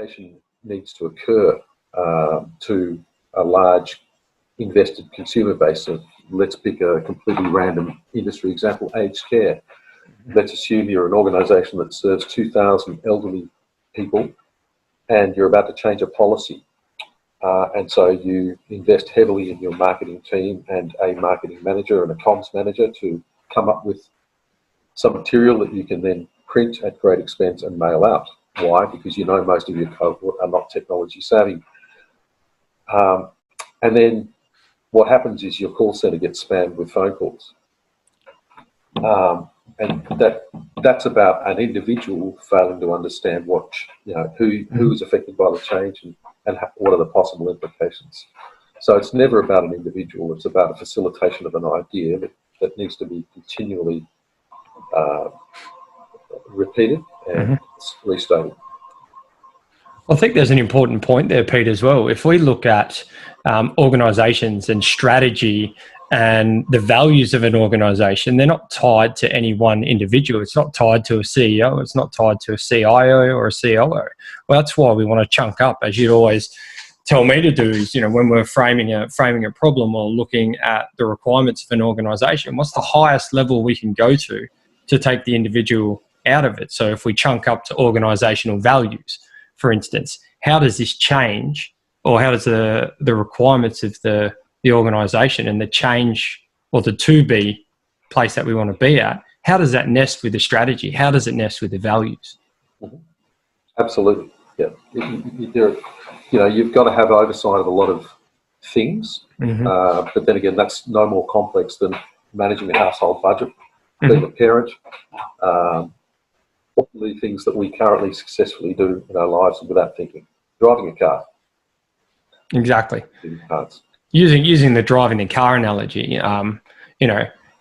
communication needs to occur to a large invested consumer base of, let's pick a completely random industry example, aged care. Let's assume you're an organisation that serves 2,000 elderly people and you're about to change a policy. And so you invest heavily in your marketing team and a marketing manager and a comms manager to come up with some material that you can then print at great expense and mail out. Why? Because you know most of your cohort are not technology savvy. And then what happens is your call centre gets spammed with phone calls. And that's about an individual failing to understand what, who is affected by the change and what are the possible implications. So it's never about an individual, it's about a facilitation of an idea that needs to be continually repeated and restated. I think there's an important point there, Pete, as well. If we look at organisations and strategy and the values of an organisation, they're not tied to any one individual. It's not tied to a CEO. It's not tied to a CIO or a COO. Well, that's why we want to chunk up, as you'd always tell me to do, is, when we're framing a problem or looking at the requirements of an organisation, what's the highest level we can go to take the individual out of it? So if we chunk up to organisational values, for instance, how does this change, or how does the requirements of the organisation and the change or the to-be place that we want to be at, how does that nest with the strategy? How does it nest with the values? Absolutely, yeah. You've got to have oversight of a lot of things, but then again, that's no more complex than managing a household budget, being a parent, all the things that we currently successfully do in our lives without thinking. Driving a car. Exactly. Using the driving the car analogy,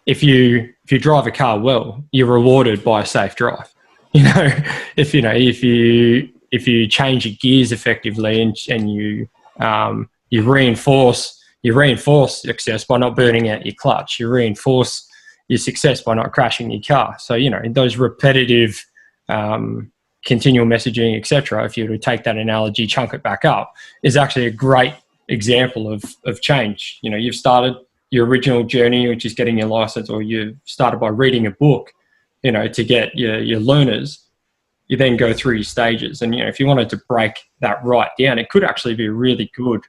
if you drive a car well, you're rewarded by a safe drive. If you change your gears effectively and you reinforce success by not burning out your clutch, you reinforce your success by not crashing your car. So those repetitive continual messaging, etc., if you were to take that analogy, chunk it back up, is actually a great example of change. You've started your original journey, which is getting your license, or you started by reading a book, to get your learners. You then go through your stages, and if you wanted to break that right down, it could actually be a really good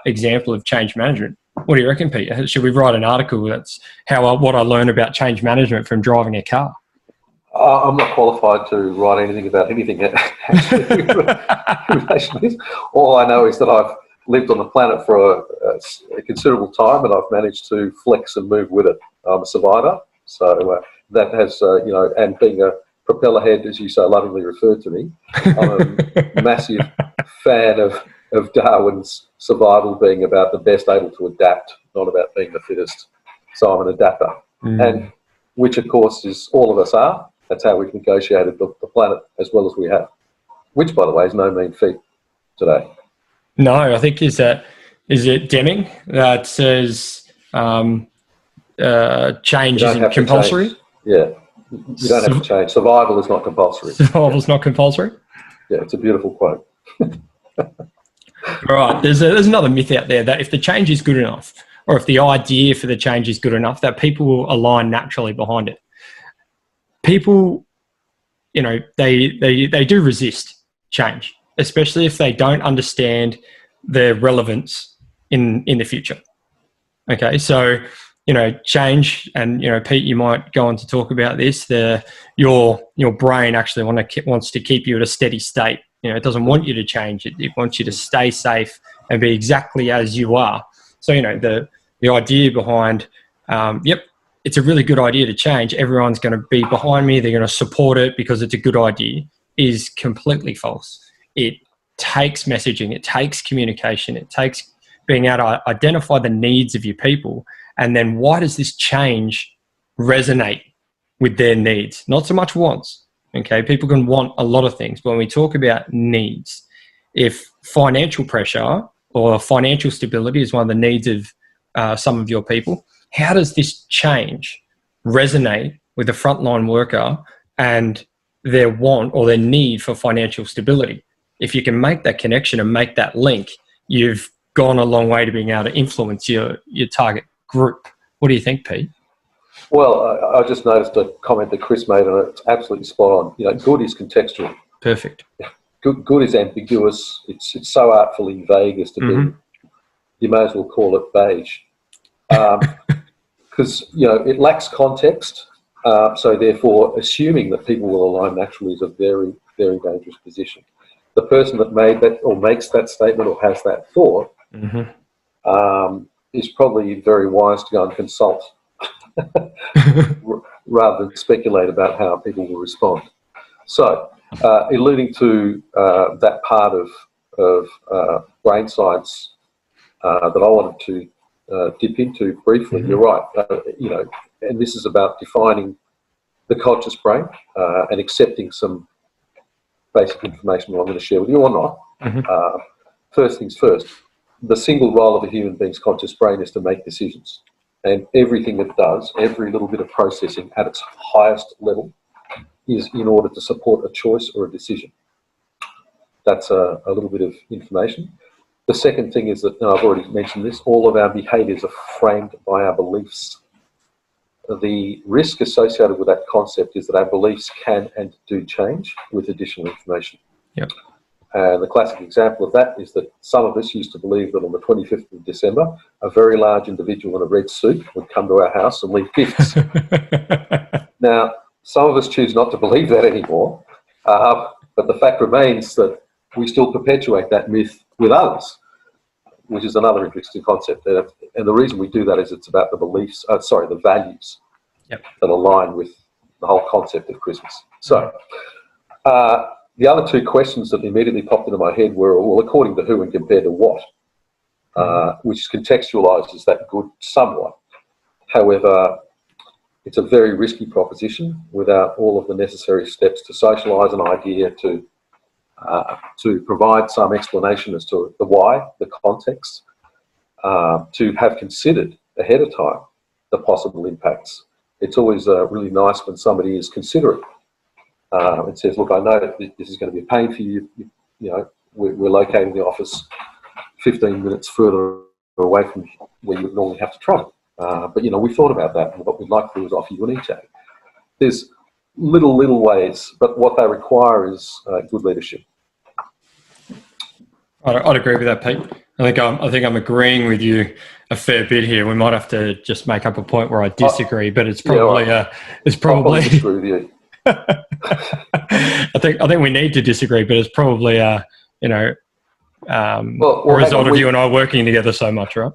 example of change management. What do you reckon, Pete? Should we write an article that's what I learned about change management from driving a car? I'm not qualified to write anything about anything actually in relation to this. All I know is that I've lived on the planet for a considerable time, and I've managed to flex and move with it. I'm a survivor, so that has, and being a propeller head, as you so lovingly referred to me, I'm a massive fan of Darwin's survival being about the best able to adapt, not about being the fittest. So I'm an adapter, and which of course is all of us are. That's how we've negotiated the planet as well as we have, which, by the way, is no mean feat today. No, I think is it Deming that says change isn't compulsory? Yeah, you don't have to change. Survival is not compulsory. Survival is not compulsory? Yeah, it's a beautiful quote. All right, there's another myth out there that if the change is good enough, or if the idea for the change is good enough, that people will align naturally behind it. People, they do resist change, especially if they don't understand the relevance in the future. Okay, so change, and Pete, you might go on to talk about this. Your brain actually wants to keep you at a steady state. It doesn't want you to change it. It wants you to stay safe and be exactly as you are. So the idea behind, it's a really good idea to change, everyone's going to be behind me, they're going to support it because it's a good idea, is completely false. It takes messaging, it takes communication, it takes being able to identify the needs of your people, and then why does this change resonate with their needs? Not so much wants. Okay, people can want a lot of things, but when we talk about needs, if financial pressure or financial stability is one of the needs of some of your people, how does this change resonate with the frontline worker and their want or their need for financial stability? if you can make that connection and make that link, you've gone a long way to being able to influence your target group. What do you think, Pete? Well, I just noticed a comment that Chris made, and it's absolutely spot on. You know, good is contextual. Perfect. Good is ambiguous. It's so artfully vague as to be, you may as well call it beige. Because, you know, it lacks context. So therefore, assuming that people will align naturally is a very, very dangerous position. The person that made that or makes that statement or has that thought is probably very wise to go and consult rather than speculate about how people will respond. So, alluding to that part of brain science that I wanted to dip into briefly, you're right. You know, and this is about defining the conscious brain and accepting some basic information that I'm going to share with you or not. First things first, the single role of a human being's conscious brain is to make decisions. And everything it does, every little bit of processing at its highest level is in order to support a choice or a decision. That's a little bit of information. The second thing is that, and I've already mentioned this, all of our behaviours are framed by our beliefs. The risk associated with that concept is that our beliefs can and do change with additional information. Yep. And the classic example of that is that some of us used to believe that on the 25th of December, a very large individual in a red suit would come to our house and leave gifts. Now, some of us choose not to believe that anymore, but the fact remains that we still perpetuate that myth with others, which is another interesting concept. And the reason we do that is it's about the beliefs, the values that align with the whole concept of Christmas. So, the other two questions that immediately popped into my head were, well, according to who and compared to what, which contextualises that good somewhat. However, it's a very risky proposition without all of the necessary steps to socialise an idea, to provide some explanation as to the why, the context, to have considered ahead of time the possible impacts. It's always really nice when somebody is considerate and says, look, I know that this is going to be a pain for you. You know, we're locating the office 15 minutes further away from where you would normally have to travel. But, you know, we thought about that, and what we'd like to do is offer you an e-chat. There's little ways, but what they require is good leadership. I'd agree with that, Pete. I think I'm agreeing with you a fair bit here. We might have to just make up a point where I disagree, but it's probably it's probably. I disagree with you. I think we need to disagree, but it's probably a result of you and I working together so much, right?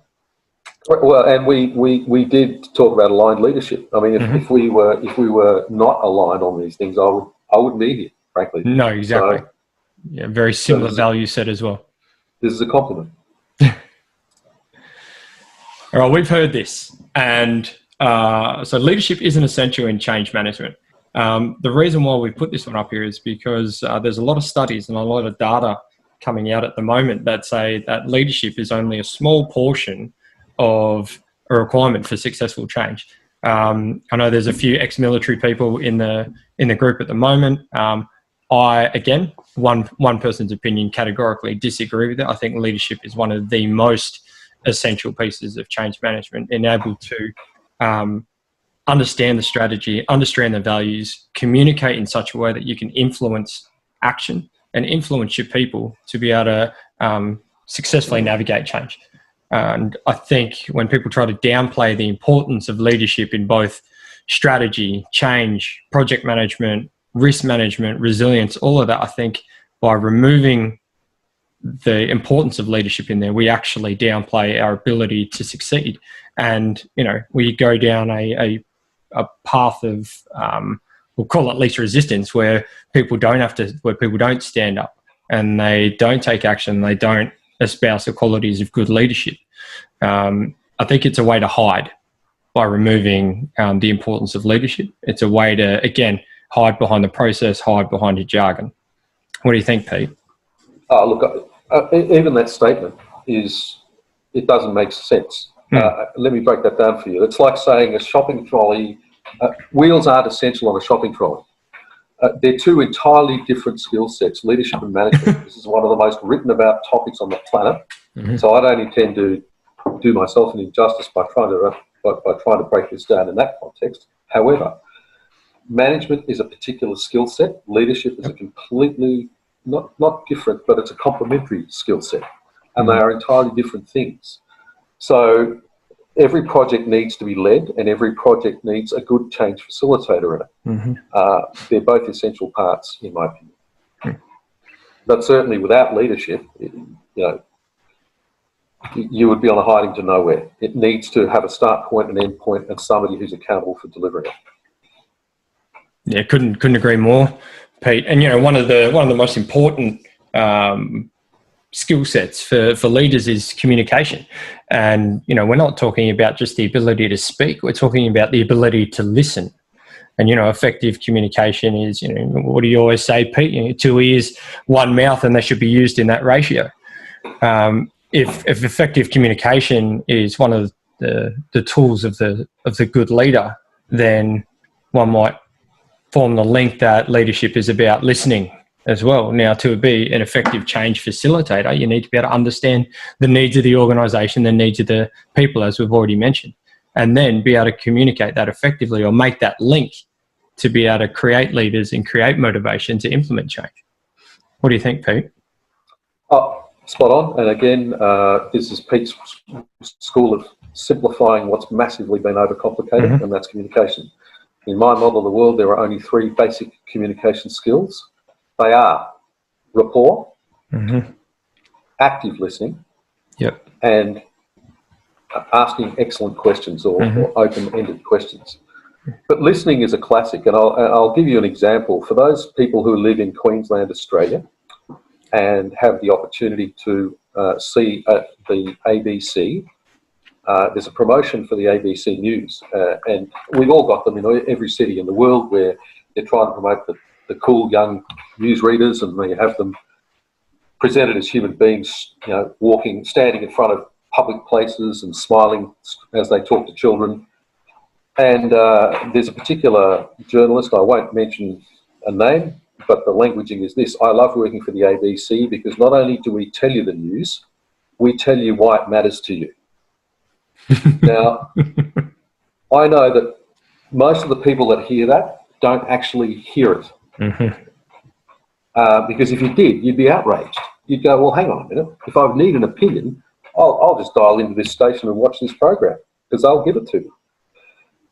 Well, and we did talk about aligned leadership. I mean, if we were not aligned on these things, I wouldn't be here, frankly. No, exactly. So, yeah, very similar value set as well. This is a compliment. All right, we've heard this, and so leadership isn't essential in change management. The reason why we put this one up here is because there's a lot of studies and a lot of data coming out at the moment that say that leadership is only a small portion of a requirement for successful change. I know there's a few ex-military people in the group at the moment. I, again, one person's opinion, categorically disagree with it. I think leadership is one of the most essential pieces of change management, and able to understand the strategy, understand the values, communicate in such a way that you can influence action and influence your people to be able to successfully navigate change. And I think when people try to downplay the importance of leadership in both strategy, change, project management, risk management, resilience, all of that, I think by removing the importance of leadership in there, we actually downplay our ability to succeed. And, you know, we go down a path of, we'll call it least resistance, where people don't stand up and they don't take action, they don't espouse the qualities of good leadership. I think it's a way to hide by removing the importance of leadership. It's a way to, again, hide behind the process, hide behind your jargon. What do you think, Pete? Look, even that statement it doesn't make sense. Let me break that down for you. It's like saying a shopping trolley, wheels aren't essential on a shopping trolley. they're two entirely different skill sets, leadership and management. This is one of the most written about topics on the planet. So I don't intend to do myself an injustice by trying to break this down in that context. However, management is a particular skill set. Leadership is a completely, not different, but it's a complementary skill set. And they are entirely different things. So every project needs to be led, and every project needs a good change facilitator in it. They're both essential parts, in my opinion. But certainly without leadership, you would be on a hiding to nowhere. It needs to have a start point, an end point, and somebody who's accountable for delivering it. Yeah, couldn't agree more, Pete. And one of the most important skill sets for leaders is communication. And we're not talking about just the ability to speak. We're talking about the ability to listen. And effective communication is what do you always say, Pete? 2 ears, 1 mouth, and they should be used in that ratio. If effective communication is one of the tools of the good leader, then one might form the link that leadership is about listening as well. Now, to be an effective change facilitator, you need to be able to understand the needs of the organisation, the needs of the people, as we've already mentioned, and then be able to communicate that effectively or make that link to be able to create leaders and create motivation to implement change. What do you think, Pete? Oh, spot on. And again, this is Pete's school of simplifying what's massively been overcomplicated, and that's communication. In my model of the world, there are only 3 basic communication skills. They are rapport, active listening, and asking excellent questions or open-ended questions. But listening is a classic, and I'll give you an example. For those people who live in Queensland, Australia, and have the opportunity to see the ABC, there's a promotion for the ABC News, and we've all got them in every city in the world where they're trying to promote the cool young news readers, and they have them presented as human beings, standing in front of public places and smiling as they talk to children. And there's a particular journalist, I won't mention a name, but the languaging is this: I love working for the ABC because not only do we tell you the news, we tell you why it matters to you. Now, I know that most of the people that hear that don't actually hear it. Because if you did, you'd be outraged. You'd go, well, hang on a minute. If I need an opinion, I'll just dial into this station and watch this program because they'll give it to me.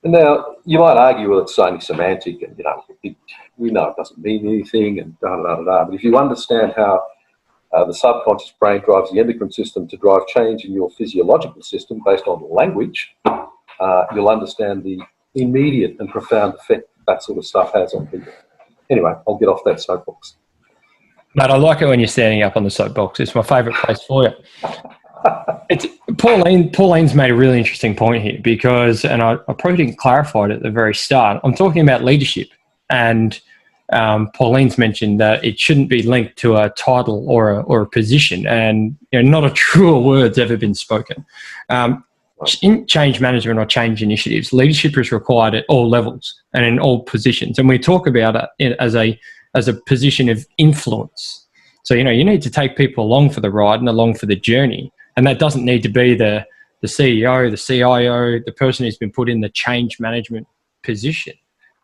And now, you might argue, well, it's only semantic and, we know it doesn't mean anything and da-da-da-da-da. But if you understand how the subconscious brain drives the endocrine system to drive change in your physiological system based on language, you'll understand the immediate and profound effect that sort of stuff has on people. Anyway, I'll get off that soapbox. Mate, I like it when you're standing up on the soapbox. It's my favourite place for you. Pauline's made a really interesting point here because, and I probably didn't clarify it at the very start, I'm talking about leadership, and Pauline's mentioned that it shouldn't be linked to a title or a position, and not a truer word's ever been spoken. In change management or change initiatives, leadership is required at all levels and in all positions, and we talk about it as a position of influence. So you need to take people along for the ride and along for the journey, and that doesn't need to be the CEO, the CIO, the person who's been put in the change management position.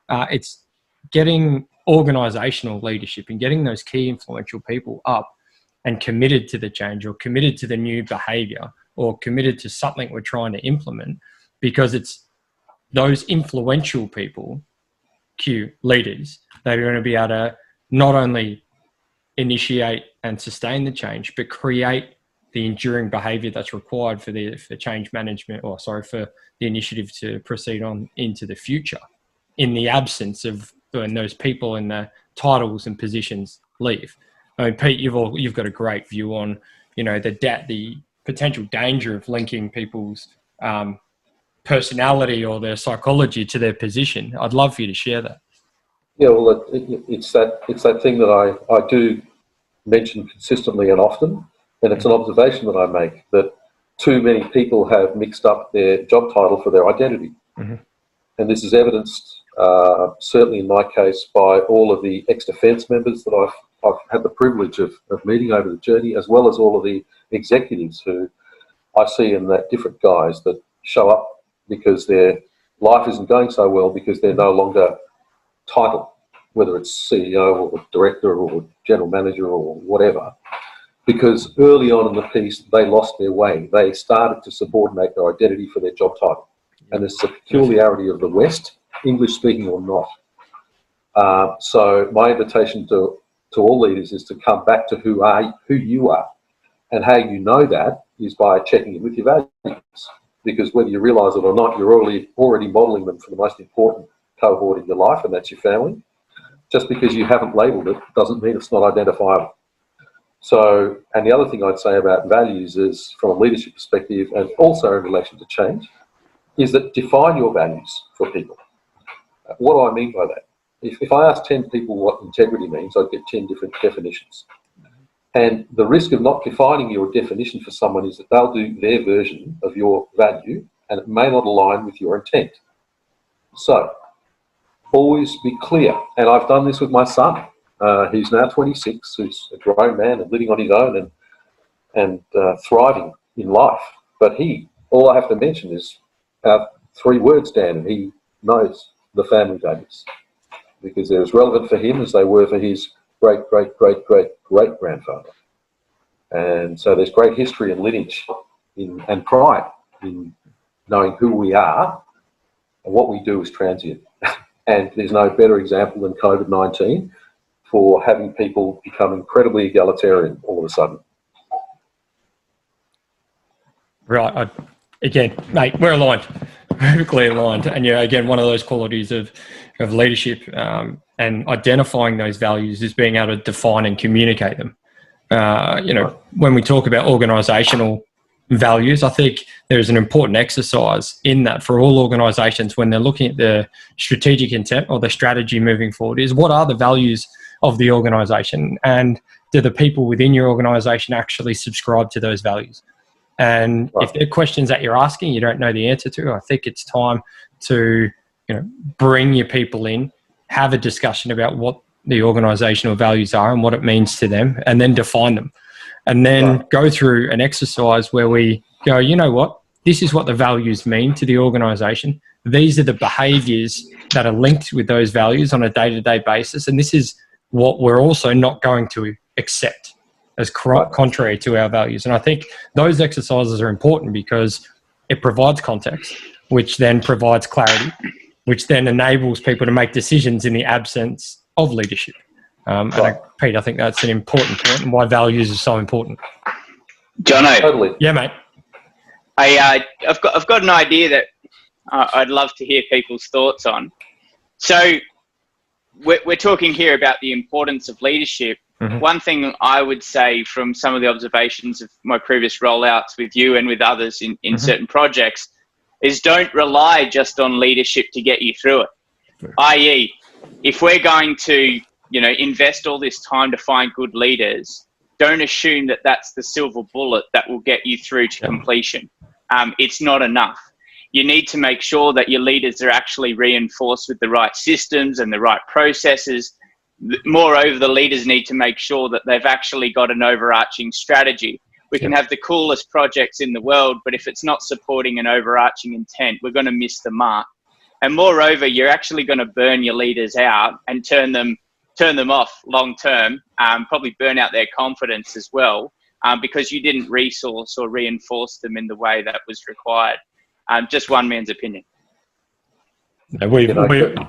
It's getting organizational leadership and getting those key influential people up and committed to the change or committed to the new behavior or committed to something we're trying to implement, because it's those influential people, cue leaders, that are going to be able to not only initiate and sustain the change, but create the enduring behavior that's required for change management, for the initiative to proceed on into the future, in the absence of when those people in the titles and positions leave. I mean, Pete, you've got a great view on, the potential danger of linking people's personality or their psychology to their position. I'd love for you to share that. Yeah, well, it's that thing that I do mention consistently and often, and it's an observation that I make, that too many people have mixed up their job title for their identity. and this is evidenced certainly in my case by all of the ex-defence members that I've had the privilege of meeting over the journey, as well as all of the executives who I see in that different guys that show up because their life isn't going so well because they're no longer titled, whether it's CEO or director or general manager or whatever, because early on in the piece they lost their way. They started to subordinate their identity for their job title. And this is a peculiarity of the West, English speaking or not. So my invitation to all leaders is to come back to who you are. And how you know that is by checking in with your values. Because whether you realise it or not, you're already modelling them for the most important cohort in your life, and that's your family. Just because you haven't labelled it doesn't mean it's not identifiable. So, and the other thing I'd say about values is, from a leadership perspective and also in relation to change, is that define your values for people. What do I mean by that? If I ask 10 people what integrity means, I'd get 10 different definitions. And the risk of not defining your definition for someone is that they'll do their version of your value and it may not align with your intent. So, always be clear. And I've done this with my son. He's now 26, he's a grown man and living on his own and thriving in life. But all I have to mention is 3 words, Dan, and he knows the family values because they're as relevant for him as they were for his great-great-great-great-great-grandfather. And so there's great history and lineage and pride in knowing who we are, and what we do is transient. And there's no better example than COVID-19 for having people become incredibly egalitarian all of a sudden. Right. Again, mate, we're aligned, perfectly aligned. And again, one of those qualities of leadership and identifying those values is being able to define and communicate them. When we talk about organisational values, I think there's an important exercise in that for all organisations when they're looking at the strategic intent or the strategy moving forward is what are the values of the organisation, and do the people within your organisation actually subscribe to those values? And if there are questions that you're asking you don't know the answer to, I think it's time to bring your people in, have a discussion about what the organisational values are and what it means to them, and then define them. And then go through an exercise where we go, you know what, this is what the values mean to the organisation. These are the behaviours that are linked with those values on a day-to-day basis. And this is what we're also not going to accept as contrary to our values. And I think those exercises are important because it provides context, which then provides clarity, which then enables people to make decisions in the absence of leadership. Pete, I think that's an important point and why values are so important. Jono. Totally. Yeah, mate. I've got an idea that I'd love to hear people's thoughts on. So we're talking here about the importance of leadership. Mm-hmm. One thing I would say from some of the observations of my previous rollouts with you and with others in mm-hmm. certain projects is don't rely just on leadership to get you through it. Sure. i.e., if we're going to invest all this time to find good leaders, don't assume that that's the silver bullet that will get you through to completion. It's not enough. You need to make sure that your leaders are actually reinforced with the right systems and the right processes. Moreover, the leaders need to make sure that they've actually got an overarching strategy. We can have the coolest projects in the world, but if it's not supporting an overarching intent, we're going to miss the mark. And moreover, you're actually going to burn your leaders out and turn them off long term, probably burn out their confidence as well, because you didn't resource or reinforce them in the way that was required. Just one man's opinion.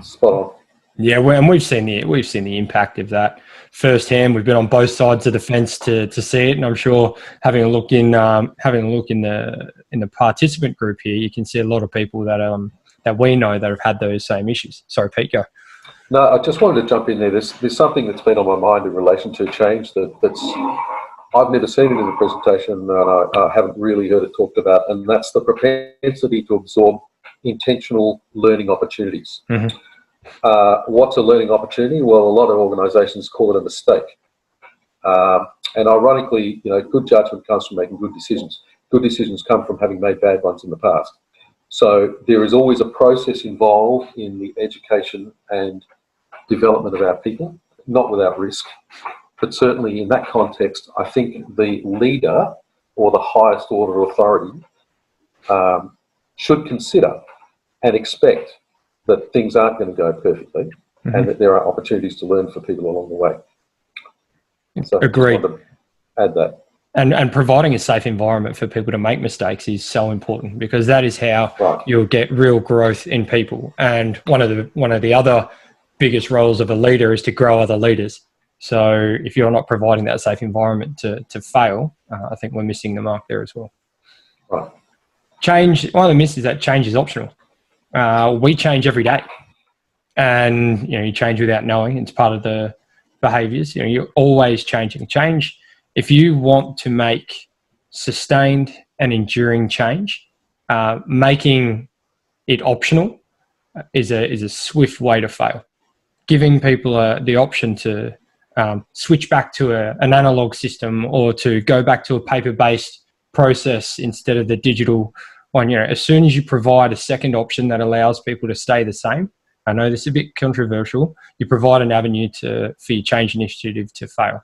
Spot on. Yeah, and we've seen the impact of that firsthand. We've been on both sides of the fence to see it, and I'm sure having a look in the participant group here, you can see a lot of people that we know that have had those same issues. Sorry, Pete, go. No, I just wanted to jump in there. There's something that's been on my mind in relation to change that's I've never seen it in a presentation, and I haven't really heard it talked about, and that's the propensity to absorb intentional learning opportunities. Mm-hmm. What's a learning opportunity? Well, a lot of organisations call it a mistake. And ironically, good judgment comes from making good decisions. Good decisions come from having made bad ones in the past. So there is always a process involved in the education and development of our people, not without risk. But certainly in that context, I think the leader or the highest order authority should consider and expect that things aren't going to go perfectly and that there are opportunities to learn for people along the way. So Agreed. I just wanted to add that. And providing a safe environment for people to make mistakes is so important, because that is how you'll get real growth in people. And one of the other biggest roles of a leader is to grow other leaders. So if you're not providing that safe environment to fail, I think we're missing the mark there as well. Right. Change. One of the myths is that change is optional. We change every day, and you change without knowing. It's part of the behaviours. You're always changing. Change. If you want to make sustained and enduring change, making it optional is a swift way to fail. Giving people the option to switch back to an analog system, or to go back to a paper-based process instead of the digital one. As soon as you provide a second option that allows people to stay the same, I know this is a bit controversial, you provide an avenue for your change initiative to fail.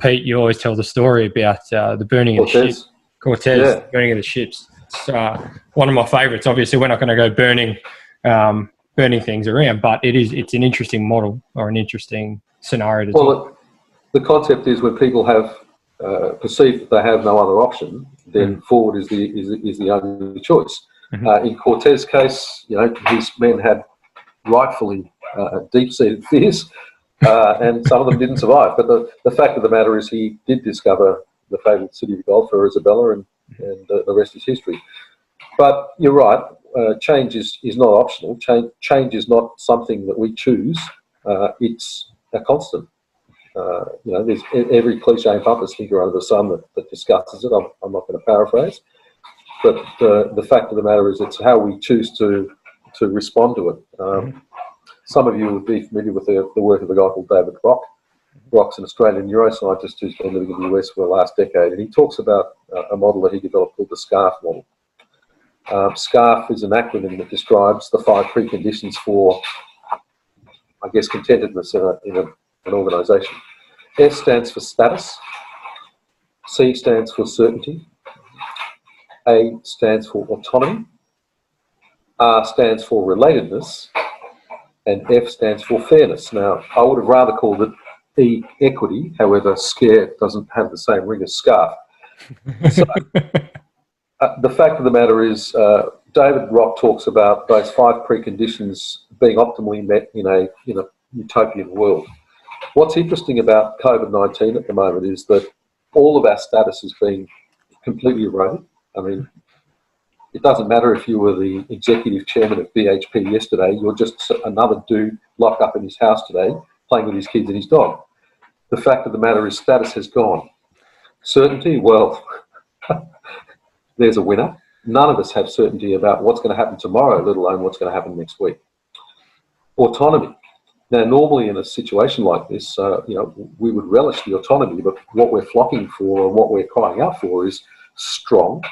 Pete, you always tell the story about the burning of the ship. Cortez, burning of the ships. It's one of my favourites. Obviously, we're not going to go burning things around, but it's an interesting model, or an interesting scenario to talk. The concept is, when people have perceived that they have no other option, then forward is the only choice. In Cortez's case, his men had rightfully deep-seated fears, and some of them didn't survive. But the fact of the matter is, he did discover the fabled city of gold for Isabella, and the rest is history. But you're right, change is not optional. Change is not something that we choose. It's a constant. There's every cliche and bumper sticker under the sun that discusses it. I'm not going to paraphrase. But the fact of the matter is, it's how we choose to respond to it. Some of you will be familiar with the work of a guy called David Rock. Rock's an Australian neuroscientist who's been living in the US for the last decade, and he talks about a model that he developed called the SCARF model. SCARF is an acronym that describes the 5 preconditions for, I guess, contentedness in an organisation. S stands for status, C stands for certainty, A stands for autonomy, R stands for relatedness, and F stands for fairness. Now, I would have rather called it E, equity. However, scare doesn't have the same ring as scarf. So, the fact of the matter is, David Rock talks about those 5 preconditions being optimally met in a utopian world. What's interesting about COVID-19 at the moment is that all of our status is being completely eroded. I mean, it doesn't matter if you were the executive chairman of BHP yesterday, you're just another dude locked up in his house today, playing with his kids and his dog. The fact of the matter is, status has gone. Certainty, well, there's a winner. None of us have certainty about what's going to happen tomorrow, let alone what's going to happen next week. Autonomy. Now, normally in a situation like this, we would relish the autonomy, but what we're flocking for and what we're crying out for is strong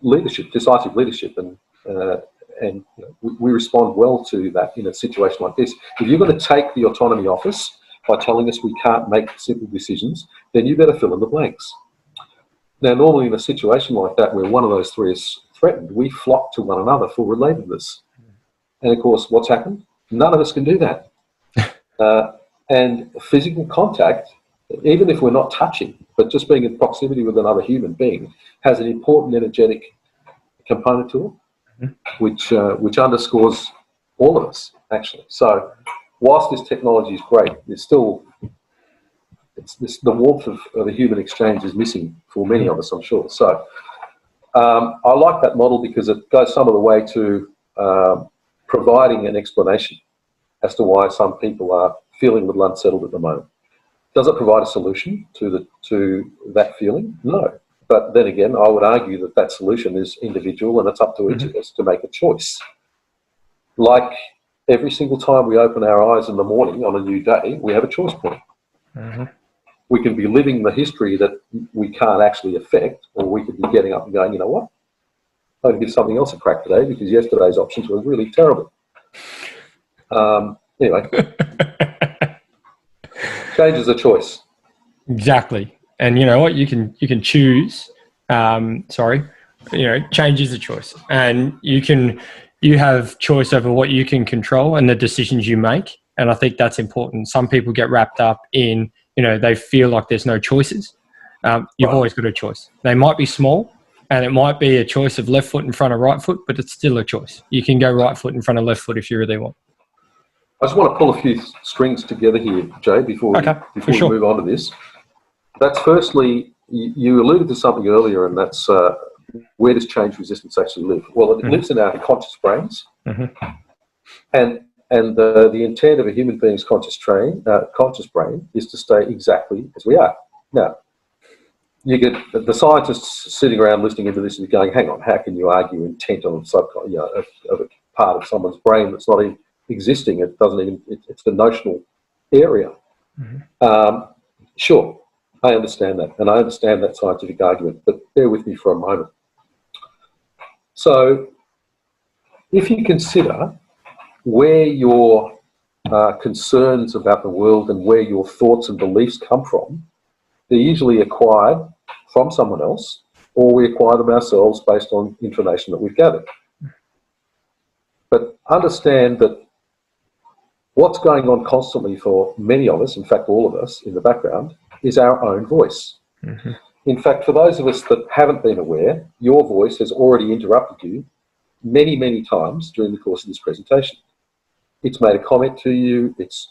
leadership, decisive leadership, and we respond well to that in a situation like this. If you're going to take the autonomy off us by telling us we can't make simple decisions, then you better fill in the blanks. Now, normally in a situation like that, where one of those 3 is threatened, we flock to one another for relatedness. And of course, what's happened? None of us can do that. And physical contact, even if we're not touching, but just being in proximity with another human being, has an important energetic component to it, which underscores all of us, actually. So whilst this technology is great, there's still the warmth of a human exchange is missing for many of us, I'm sure. So I like that model because it goes some of the way to providing an explanation as to why some people are feeling a little unsettled at the moment. Does it provide a solution to that feeling? No. But then again, I would argue that solution is individual, and it's up to each of us to make a choice. Like every single time we open our eyes in the morning on a new day, we have a choice point. We can be living the history that we can't actually affect, or we could be getting up and going, you know what? going to give something else a crack today because yesterday's options were really terrible. Anyway, change is a choice. Exactly. And you know what? You can choose. Change is a choice, and you have choice over what you can control and the decisions you make. And I think that's important. Some people get wrapped up in, they feel like there's no choices. You've always got a choice. They might be small, and it might be a choice of left foot in front of right foot, but it's still a choice. You can go right foot in front of left foot if you really want. I just want to pull a few strings together here, Jay, before we move on to this. That's firstly, you alluded to something earlier, and that's where does change resistance actually live? Well, it lives in our conscious brains, and the intent of a human being's conscious brain is to stay exactly as we are. Now, you get the scientists sitting around listening into this and going, "Hang on, how can you argue intent on of a part of someone's brain that's not even existing? It doesn't even. It's the notional area." Sure, I understand that, and I understand that scientific argument. But bear with me for a moment. So, if you consider where your concerns about the world and where your thoughts and beliefs come from, they're usually acquired from someone else, or we acquire them ourselves based on information that we've gathered. But understand that what's going on constantly for many of us, in fact all of us in the background, is our own voice. In fact, for those of us that haven't been aware, your voice has already interrupted you many, many times during the course of this presentation. It's made a comment to you, it's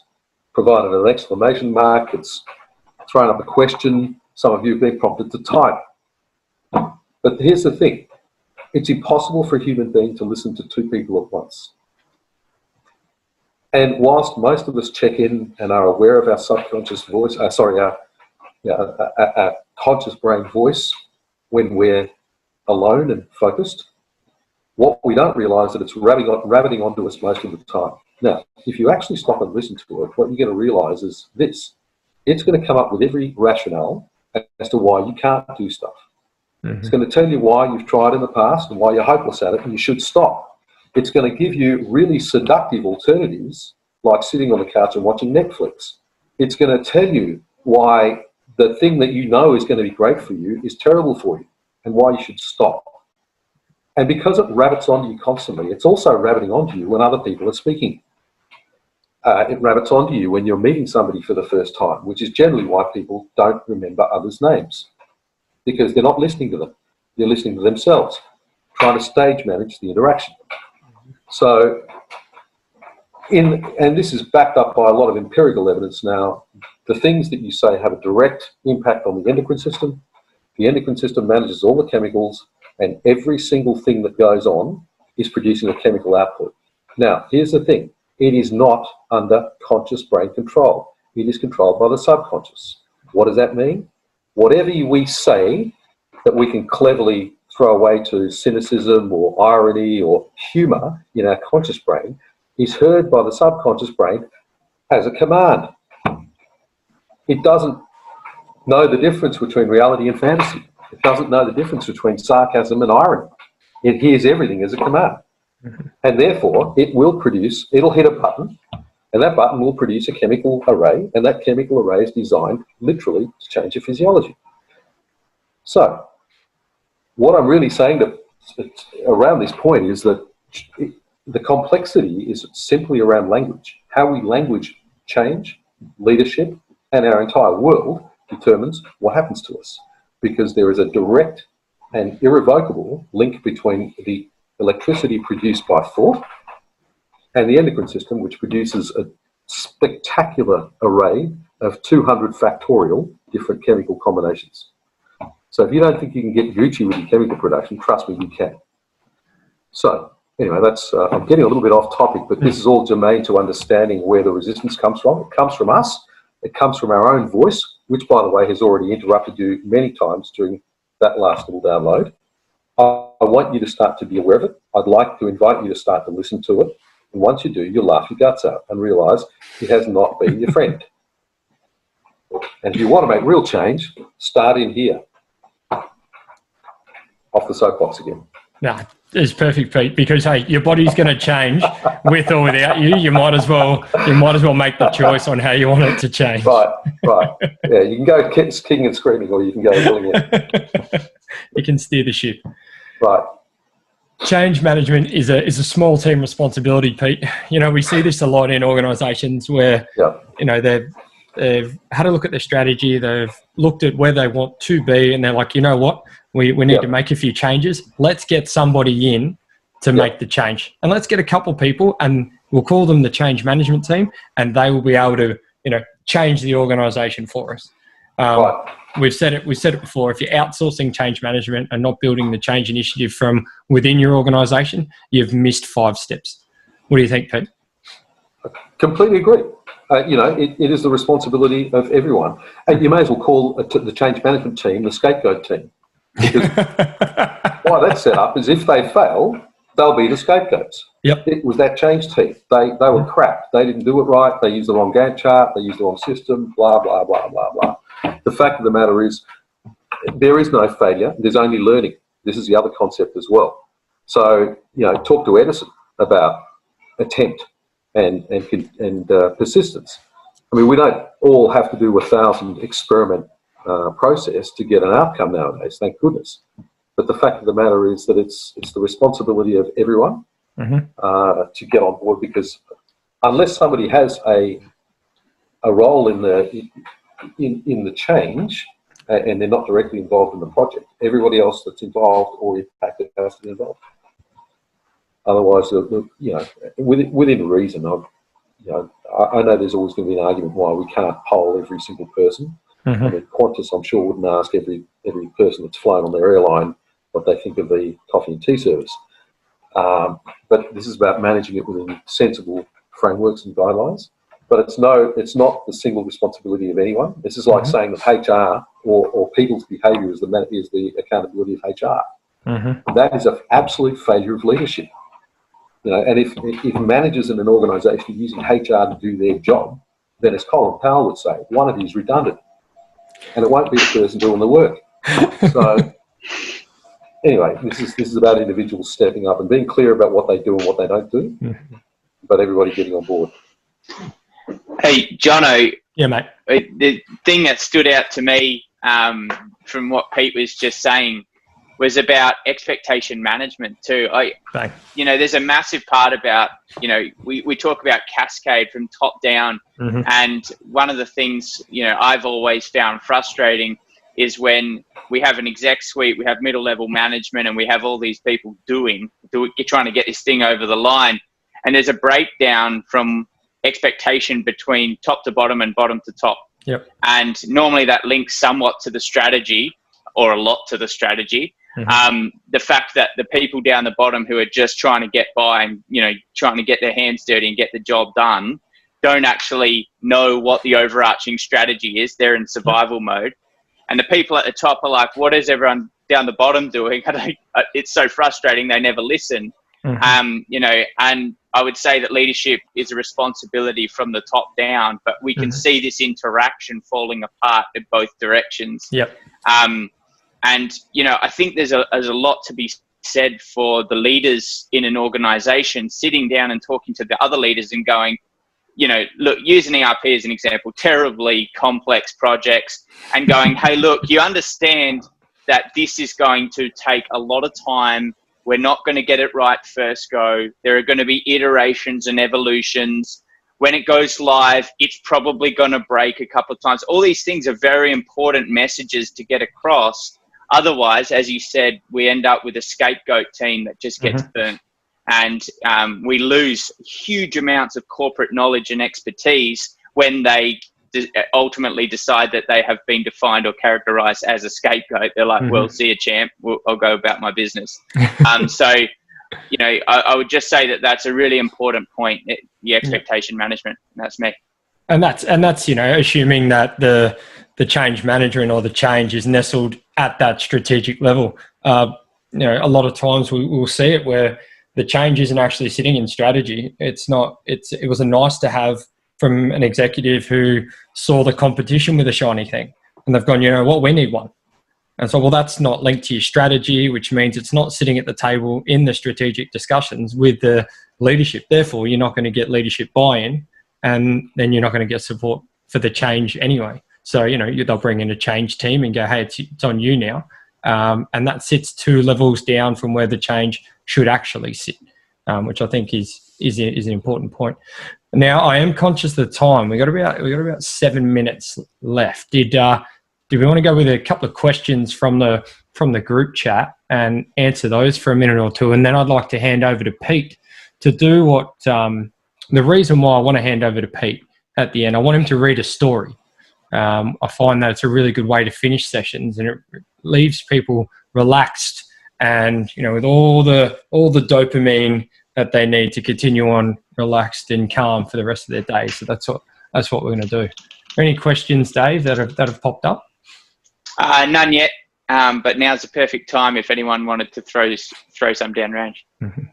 provided an exclamation mark, it's thrown up a question, some of you have been prompted to type. But here's the thing, it's impossible for a human being to listen to two people at once. And whilst most of us check in and are aware of our subconscious voice, our conscious brain voice when we're alone and focused, what we don't realise that it's rabbiting onto us most of the time. Now, if you actually stop and listen to it, what you're going to realise is this. It's going to come up with every rationale as to why you can't do stuff. It's going to tell you why you've tried in the past and why you're hopeless at it and you should stop. It's going to give you really seductive alternatives, like sitting on the couch and watching Netflix. It's going to tell you why the thing that you know is going to be great for you is terrible for you and why you should stop. And because it rabbits onto you constantly, it's also rabbiting onto you when other people are speaking. It rabbits onto you when you're meeting somebody for the first time, which is generally why people don't remember others' names, because they're not listening to them. They're listening to themselves, trying to stage manage the interaction. So, and this is backed up by a lot of empirical evidence now, the things that you say have a direct impact on the endocrine system. The endocrine system manages all the chemicals, and every single thing that goes on is producing a chemical output. Now, here's the thing. It is not under conscious brain control. It is controlled by the subconscious. What does that mean? Whatever we say that we can cleverly throw away to cynicism or irony or humour in our conscious brain is heard by the subconscious brain as a command. It doesn't know the difference between reality and fantasy. It doesn't know the difference between sarcasm and irony. It hears everything as a command. And therefore, it'll hit a button, and that button will produce a chemical array, and that chemical array is designed literally to change your physiology. So, what I'm really saying around this point is that the complexity is simply around language. How we language change, leadership, and our entire world determines what happens to us, because there is a direct and irrevocable link between the electricity produced by thought and the endocrine system, which produces a spectacular array of 200 factorial different chemical combinations. So if you don't think you can get Gucci with your chemical production, trust me, you can. So anyway, that's I'm getting a little bit off topic, but this is all germane to understanding where the resistance comes from. It comes from us. It comes from our own voice, which, by the way, has already interrupted you many times during that last little download. I want you to start to be aware of it. I'd like to invite you to start to listen to it. And once you do, you'll laugh your guts out and realise it has not been your friend. And if you want to make real change, start in here. Off the soapbox again. Nah, It's perfect, Pete, because hey, your body's going to change with or without you. You might as well make the choice on how you want it to change. Right. Yeah, you can go kicking and screaming, or you can go willing it. You can steer the ship. Right. Change management is a small team responsibility, Pete. You know, we see this a lot in organisations where you know they've had a look at their strategy, they've looked at where they want to be, and they're like, you know what, we need to make a few changes. Let's get somebody in to make the change, and let's get a couple of people, and we'll call them the change management team, and they will be able to, you know, change the organisation for us. Right. We've said it before. If you're outsourcing change management and not building the change initiative from within your organisation, you've missed 5 steps. What do you think, Pete? Completely agree. You know, it is the responsibility of everyone. And you may as well call the change management team the scapegoat team. Because why that's set up is if they fail, they'll be the scapegoats. Yep. It was that change team. They were crap. They didn't do it right. They used the wrong Gantt chart. They used the wrong system, blah, blah, blah, blah, blah. The fact of the matter is there is no failure. There's only learning. This is the other concept as well. So, you know, talk to Edison about attempt and persistence. I mean, we don't all have to do 1,000 experiment process to get an outcome nowadays, thank goodness. But the fact of the matter is that it's the responsibility of everyone to get on board, because unless somebody has a role in the change and they're not directly involved in the project, everybody else that's involved or impacted has to be involved. Otherwise, you know, within reason, I know there's always going to be an argument why we can't poll every single person. I mean, Qantas, I'm sure, wouldn't ask every person that's flown on their airline what they think of the coffee and tea service. But this is about managing it within sensible frameworks and guidelines. But it's not the single responsibility of anyone. This is like saying that HR or people's behaviour is the accountability of HR. That is an absolute failure of leadership. You know, and if managers in an organisation are using HR to do their job, then as Colin Powell would say, one of you is redundant, and it won't be the person doing the work. So anyway, this is about individuals stepping up and being clear about what they do and what they don't do, but everybody getting on board. Hey, Jono. Yeah, mate. The thing that stood out to me from what Pete was just saying was about expectation management too. You know, there's a massive part about, you know, we talk about cascade from top down, and one of the things, you know, I've always found frustrating is when we have an exec suite, we have middle level management, and we have all these people trying to get this thing over the line, and there's a breakdown from expectation between top to bottom and bottom to top. Yep. And normally that links somewhat to the strategy, or a lot to the strategy. The fact that the people down the bottom who are just trying to get by and, you know, trying to get their hands dirty and get the job done, don't actually know what the overarching strategy is. They're in survival mode. And the people at the top are like, what is everyone down the bottom doing? It's so frustrating. They never listen. You know, and I would say that leadership is a responsibility from the top down, but we can see this interaction falling apart in both directions. Yep. And, you know, I think there's a lot to be said for the leaders in an organization sitting down and talking to the other leaders and going, you know, look, using ERP as an example, terribly complex projects, and going, hey, look, you understand that this is going to take a lot of time. We're not going to get it right first go. There are going to be iterations and evolutions. When it goes live, it's probably going to break a couple of times. All these things are very important messages to get across. Otherwise, as you said, we end up with a scapegoat team that just gets burnt. And we lose huge amounts of corporate knowledge and expertise when they ultimately decide that they have been defined or characterized as a scapegoat. They're like, well, see you, champ. I'll go about my business. So, you know, I would just say that that's a really important point, the expectation management. That's me. And that's, you know, assuming that the change management or the change is nestled at that strategic level. You know, a lot of times we'll see it where the change isn't actually sitting in strategy. It was a nice to have from an executive who saw the competition with a shiny thing, and they've gone, you know what, we need one. And so, well, that's not linked to your strategy, which means it's not sitting at the table in the strategic discussions with the leadership. Therefore, you're not going to get leadership buy-in, and then you're not going to get support for the change anyway. So, you know, they'll bring in a change team and go, hey, it's on you now. And that sits 2 levels down from where the change should actually sit, which I think is an important point. Now, I am conscious of the time. We got about 7 minutes left. Do we want to go with a couple of questions from the group chat and answer those for a minute or two? And then I'd like to hand over to Pete to do what, the reason why I want to hand over to Pete at the end, I want him to read a story. I find that it's a really good way to finish sessions, and it leaves people relaxed and, you know, with all the dopamine that they need to continue on relaxed and calm for the rest of their day. So that's what we're going to do. Any questions, Dave, that have popped up? None yet, but now's the perfect time if anyone wanted to throw some downrange. Mm-hmm.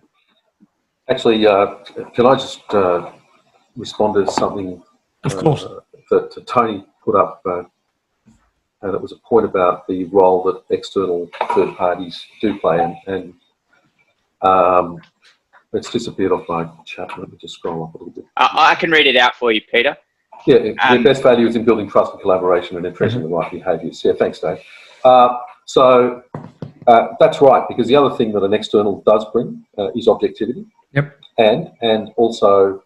Actually, can I just respond to something Of course. that Tony put up? And it was a point about the role that external third parties do play, and it's disappeared off my chat. Let me just scroll up a little bit. I can read it out for you, Peter. Yeah, the best value is in building trust and collaboration and impressing the right behaviours. Yeah, thanks, Dave. So that's right, because the other thing that an external does bring is objectivity. Yep. And also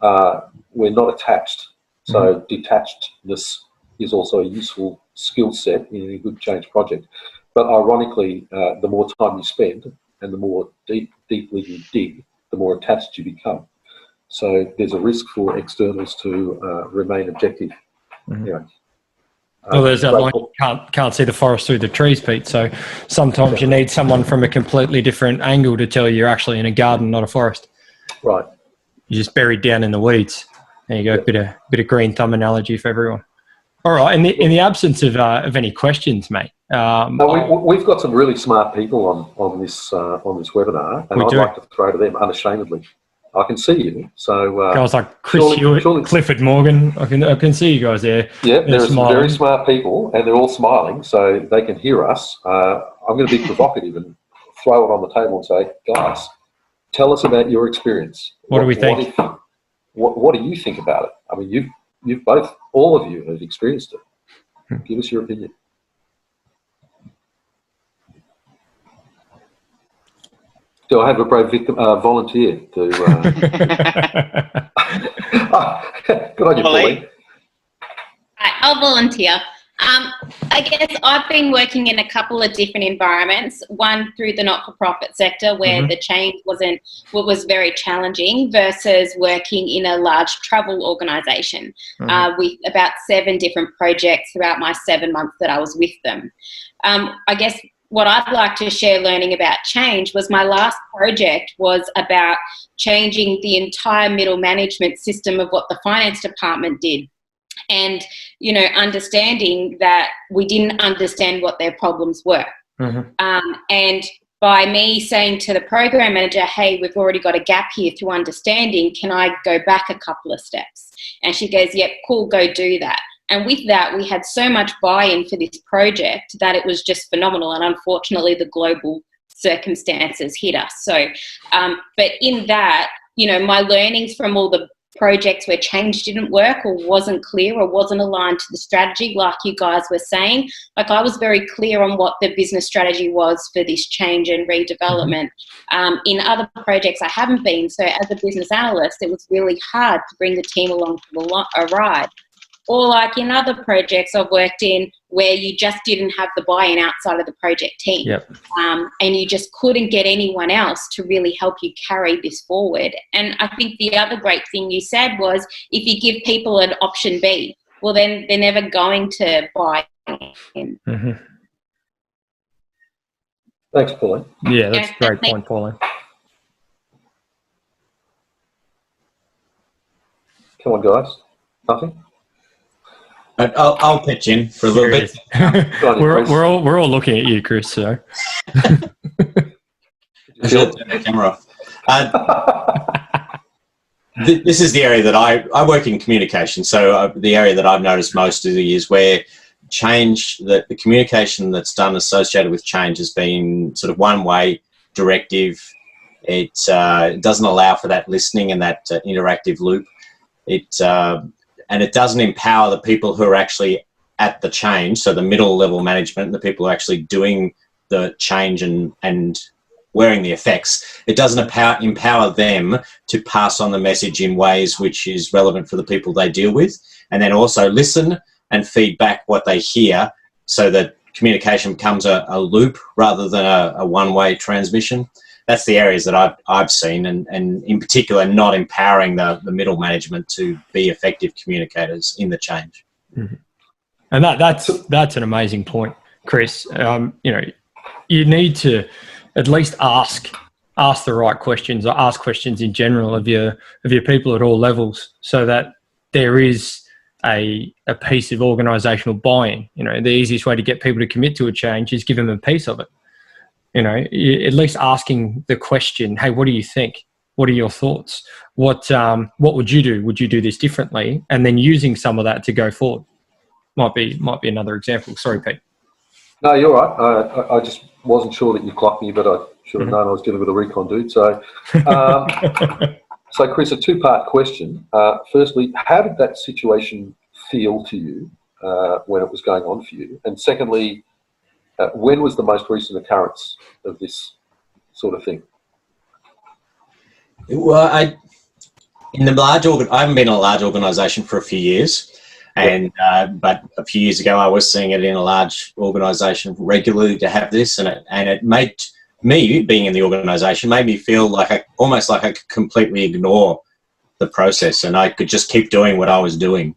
we're not attached. So detachedness is also a useful skill set in a good change project. But ironically, the more time you spend and the more deeply you dig, the more attached you become. So there's a risk for externals to remain objective. Mm-hmm. You know, well, there's that line, can't see the forest through the trees, Pete. So sometimes you need someone from a completely different angle to tell you you're actually in a garden, not a forest. Right. You're just buried down in the weeds. There you go, bit of green thumb analogy for everyone. All right, in the absence of any questions, mate. No, we've got some really smart people on this webinar, and I'd like to throw to them unashamedly. I can see you, so guys like Chris Hewitt, Clifford Morgan. I can see you guys there. Yeah, there are some very smart people, and they're all smiling, so they can hear us. I'm going to be provocative and throw it on the table and say, guys, tell us about your experience. What do we think? What do you think about it? I mean, you've both, all of you have experienced it. Give us your opinion. Do I have a brave volunteer to? Good on you, Pauline. I'll volunteer. I guess I've been working in a couple of different environments. One through the not-for-profit sector, where the change was very challenging, versus working in a large travel organisation with about 7 different projects throughout my 7 months that I was with them. I guess what I'd like to share learning about change was my last project was about changing the entire middle management system of what the finance department did. And, you know, understanding that we didn't understand what their problems were. And by me saying to the program manager, hey, we've already got a gap here through understanding, can I go back a couple of steps? And she goes, yep, cool, go do that. And with that, we had so much buy-in for this project that it was just phenomenal. And unfortunately, the global circumstances hit us. So, but in that, you know, my learnings from all the projects where change didn't work or wasn't clear or wasn't aligned to the strategy, like you guys were saying, like I was very clear on what the business strategy was for this change and redevelopment. In other projects I haven't been. So as a business analyst, it was really hard to bring the team along for a ride. Or like in other projects I've worked in where you just didn't have the buy-in outside of the project team. And you just couldn't get anyone else to really help you carry this forward. And I think the other great thing you said was if you give people an option B, well, then they're never going to buy in. Thanks, Pauline. Yeah, that's a great point, Pauline. Come on, guys. Nothing? I'll pitch in for a little bit. We're all looking at you, Chris. So I should turn the camera off. This is the area that I work in communication. So the area that I've noticed most of is where change, the communication that's done associated with change has been sort of one-way, directive. It doesn't allow for that listening and that interactive loop. And it doesn't empower the people who are actually at the change, so the middle level management, the people who are actually doing the change and wearing the effects. It doesn't empower them to pass on the message in ways which is relevant for the people they deal with, and then also listen and feed back what they hear, so that communication becomes a loop rather than a one-way transmission. That's the areas that I've seen, and in particular not empowering the middle management to be effective communicators in the change. Mm-hmm. And that's an amazing point, Chris. You need to at least ask the right questions, or ask questions in general of your people at all levels, so that there is a piece of organisational buy-in. The easiest way to get people to commit to a change is give them a piece of it. At least asking the question, hey, what do you think? What are your thoughts? What would you do? Would you do this differently? And then using some of that to go forward might be another example. Sorry, Pete. No, you're right. I just wasn't sure that you clocked me, but I should have known I was dealing with a recon dude. So, so Chris, a two-part question. Firstly, how did that situation feel to you when it was going on for you? And secondly, when was the most recent occurrence of this sort of thing? Well, I haven't been in a large organisation for a few years, and but a few years ago I was seeing it in a large organisation regularly to have this, and it made me, being in the organisation, made me feel almost like I could completely ignore the process, and I could just keep doing what I was doing.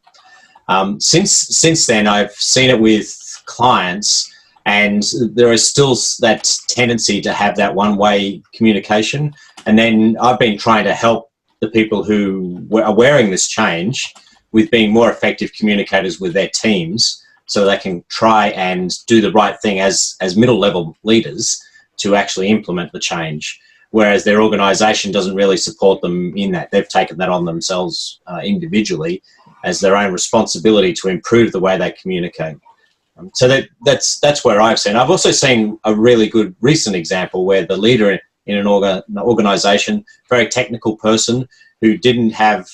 Since then, I've seen it with clients. And there is still that tendency to have that one-way communication. And then I've been trying to help the people who are wearing this change with being more effective communicators with their teams, so they can try and do the right thing as middle-level leaders to actually implement the change, whereas their organisation doesn't really support them in that. They've taken that on themselves individually as their own responsibility to improve the way they communicate. So that's where I've seen. I've also seen a really good recent example where the leader in an organisation, very technical person who didn't have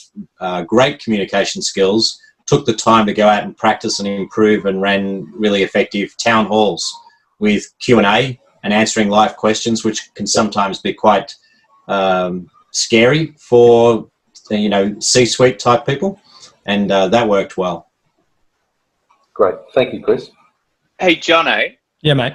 great communication skills, took the time to go out and practice and improve, and ran really effective town halls with Q&A and answering live questions, which can sometimes be quite scary for C-suite type people, and that worked well. Great. Thank you, Chris. Hey, Jono. Yeah, mate.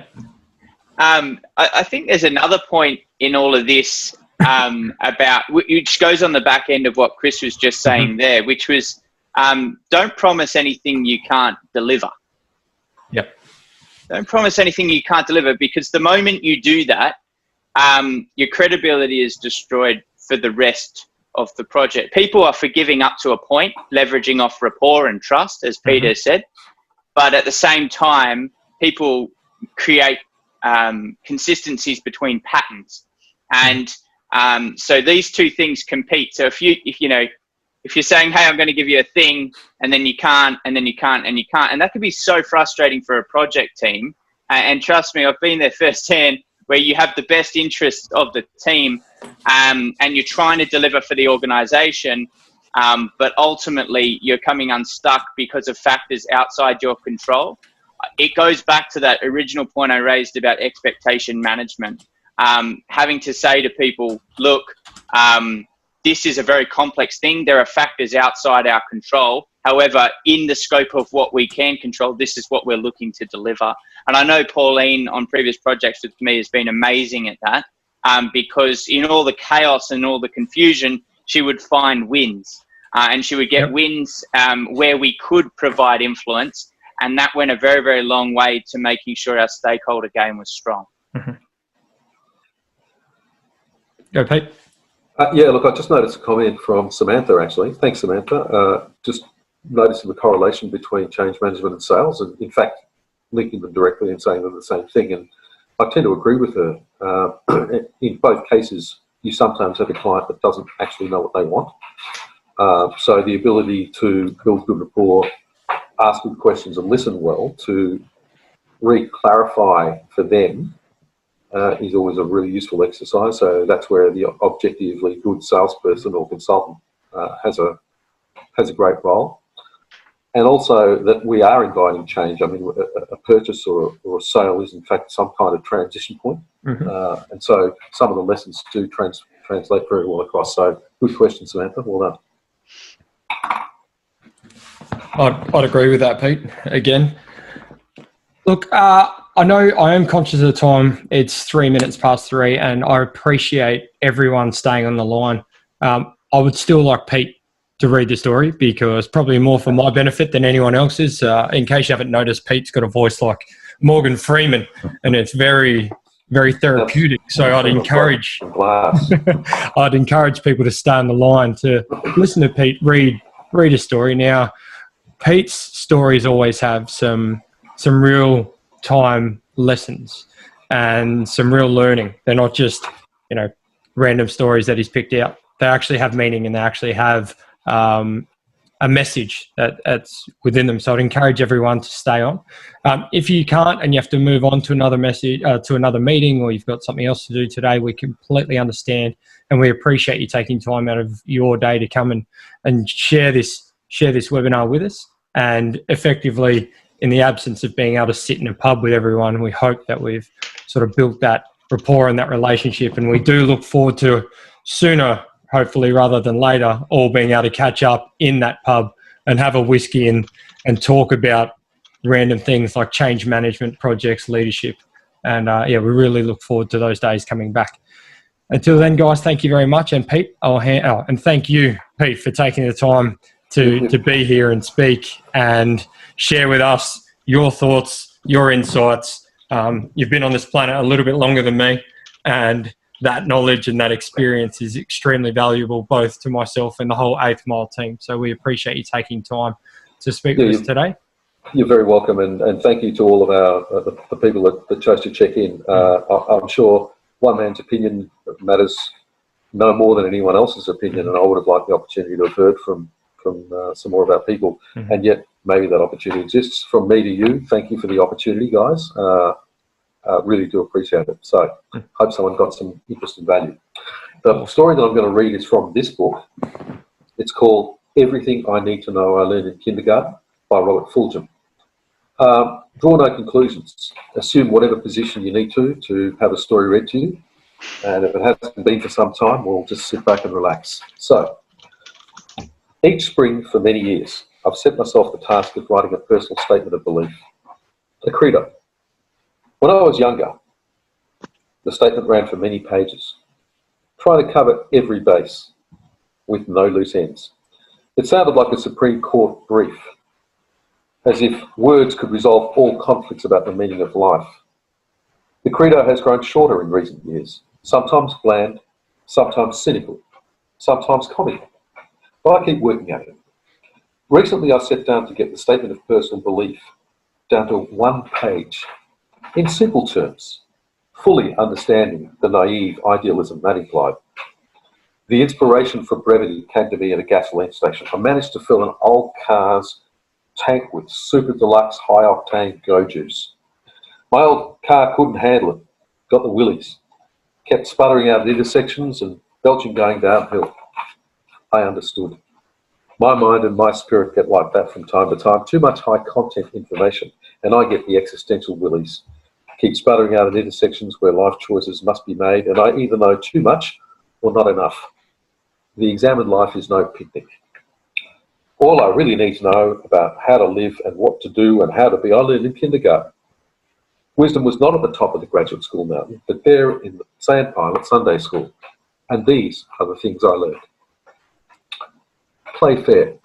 I think there's another point in all of this about, which goes on the back end of what Chris was just saying there, which was don't promise anything you can't deliver. Yep. Don't promise anything you can't deliver, because the moment you do that, your credibility is destroyed for the rest of the project. People are forgiving up to a point, leveraging off rapport and trust, as Peter said. But at the same time, people create consistencies between patterns, and so these two things compete. So if you're saying, "Hey, I'm going to give you a thing," and then you can't, and then you can't, and you can't, and that could be so frustrating for a project team. And trust me, I've been there firsthand, where you have the best interests of the team, and you're trying to deliver for the organisation. But ultimately you're coming unstuck because of factors outside your control. It goes back to that original point I raised about expectation management. Having to say to people, look, this is a very complex thing. There are factors outside our control. However, in the scope of what we can control, this is what we're looking to deliver. And I know Pauline on previous projects with me has been amazing at that, because in all the chaos and all the confusion, she would find wins. And she would get wins where we could provide influence, and that went a very, very long way to making sure our stakeholder game was strong. Go, Pete. Yeah, look, I just noticed a comment from Samantha, actually. Thanks, Samantha. Just noticing the correlation between change management and sales, and in fact, linking them directly and saying they're the same thing. And I tend to agree with her. In both cases, you sometimes have a client that doesn't actually know what they want. So the ability to build good rapport ask good questions and listen well to re-clarify for them is always a really useful exercise. So that's where the objectively good salesperson or consultant has a great role. And also that we are inviting change. I mean, a purchase or a sale is in fact some kind of transition point. And so some of the lessons do translate very well across. So good question, Samantha. Well done. I'd agree with that, Pete. Again, look, I know I am conscious of the time. It's 3 minutes past 3, and I appreciate everyone staying on the line. I would still like Pete to read the story, because probably more for my benefit than anyone else's. In case you haven't noticed, Pete's got a voice like Morgan Freeman, and it's very, very therapeutic. So I'd encourage people to stay on the line to listen to Pete read a story. Now, Pete's stories always have some real time lessons and some real learning. They're not just, random stories that he's picked out. They actually have meaning, and they actually have a message that's within them. So I'd encourage everyone to stay on. If you can't and you have to move on to another to another meeting, or you've got something else to do today, we completely understand, and we appreciate you taking time out of your day to come and share this webinar with us. And effectively, in the absence of being able to sit in a pub with everyone, we hope that we've sort of built that rapport and that relationship. And we do look forward to sooner, hopefully rather than later, all being able to catch up in that pub and have a whiskey and talk about random things like change management, projects, leadership. And we really look forward to those days coming back. Until then, guys, thank you very much. And Pete, and thank you, Pete, for taking the time to be here and speak and share with us your thoughts, your insights. You've been on this planet a little bit longer than me, and that knowledge and that experience is extremely valuable, both to myself and the whole 8th Mile team. So we appreciate you taking time to speak with us today. You're very welcome, and thank you to all of our the people that chose to check in. I'm sure one man's opinion matters no more than anyone else's opinion, and I would have liked the opportunity to have heard from some more of our people, and yet maybe that opportunity exists. From me to you, thank you for the opportunity, guys. Really do appreciate it. So hope someone got some interest and value. The story that I'm going to read is from this book. It's called Everything I Need to Know I Learned in Kindergarten by Robert Fulgham. Draw no conclusions. Assume whatever position you need to have a story read to you. And if it hasn't been for some time, we'll just sit back and relax. So, each spring for many years, I've set myself the task of writing a personal statement of belief, a credo. When I was younger, the statement ran for many pages. Try to cover every base with no loose ends. It sounded like a Supreme Court brief, as if words could resolve all conflicts about the meaning of life. The credo has grown shorter in recent years, sometimes bland, sometimes cynical, sometimes comical, but I keep working at it. Recently, I sat down to get the statement of personal belief down to 1 page, in simple terms, fully understanding the naive idealism that implied. The inspiration for brevity came to me at a gasoline station. I managed to fill an old car's tank with super deluxe high-octane go juice. My old car couldn't handle it, got the willies, kept sputtering out at intersections and belching going downhill. I understood. My mind and my spirit get like that from time to time. Too much high-content information, and I get the existential willies. Keep sputtering out at intersections where life choices must be made, and I either know too much or not enough. The examined life is no picnic. All I really need to know about how to live and what to do and how to be, I learned in kindergarten. Wisdom was not at the top of the graduate school mountain, but there in the sandpile at Sunday school. And these are the things I learned. Play fair.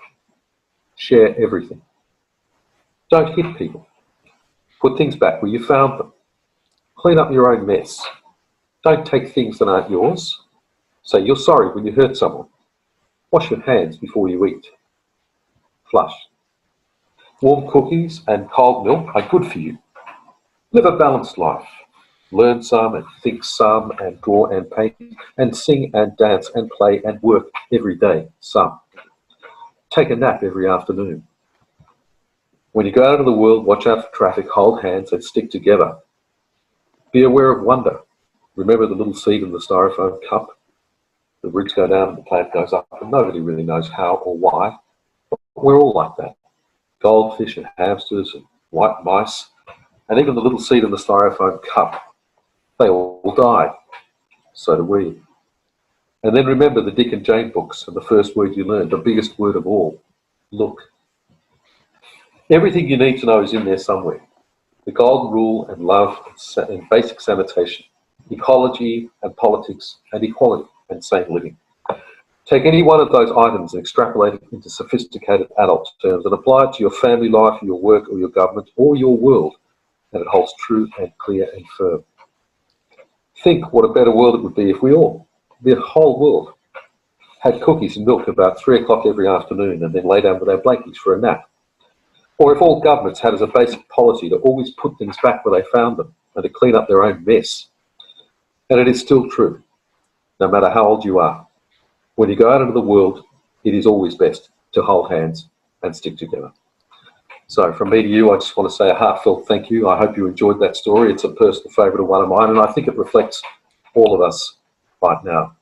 Share everything. Don't hit people. Put things back where you found them. Clean up your own mess. Don't take things that aren't yours. Say you're sorry when you hurt someone. Wash your hands before you eat. Flush. Warm cookies and cold milk are good for you. Live a balanced life. Learn some and think some and draw and paint and sing and dance and play and work every day, some. Take a nap every afternoon. When you go out into the world, watch out for traffic, hold hands and stick together. Be aware of wonder. Remember the little seed in the styrofoam cup? The roots go down and the plant goes up, and nobody really knows how or why. But we're all like that. Goldfish and hamsters and white mice, and even the little seed in the styrofoam cup, they all die. So do we. And then remember the Dick and Jane books and the first word you learned, the biggest word of all, look. Everything you need to know is in there somewhere. The golden rule and love and basic sanitation, ecology and politics and equality and sane living. Take any one of those items and extrapolate it into sophisticated adult terms and apply it to your family life, your work or your government or your world, and it holds true and clear and firm. Think what a better world it would be if we all, the whole world, had cookies and milk about 3 o'clock every afternoon and then lay down with our blankies for a nap. Or if all governments had as a basic policy to always put things back where they found them and to clean up their own mess. And it is still true, no matter how old you are. When you go out into the world, it is always best to hold hands and stick together. So from me to you, I just want to say a heartfelt thank you. I hope you enjoyed that story. It's a personal favourite of one of mine, and I think it reflects all of us right now.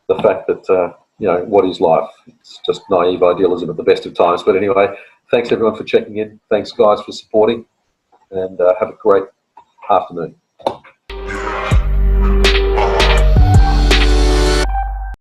The fact that, you know, what is life? It's just naive idealism at the best of times. But anyway, thanks everyone for checking in. Thanks guys for supporting, and have a great afternoon.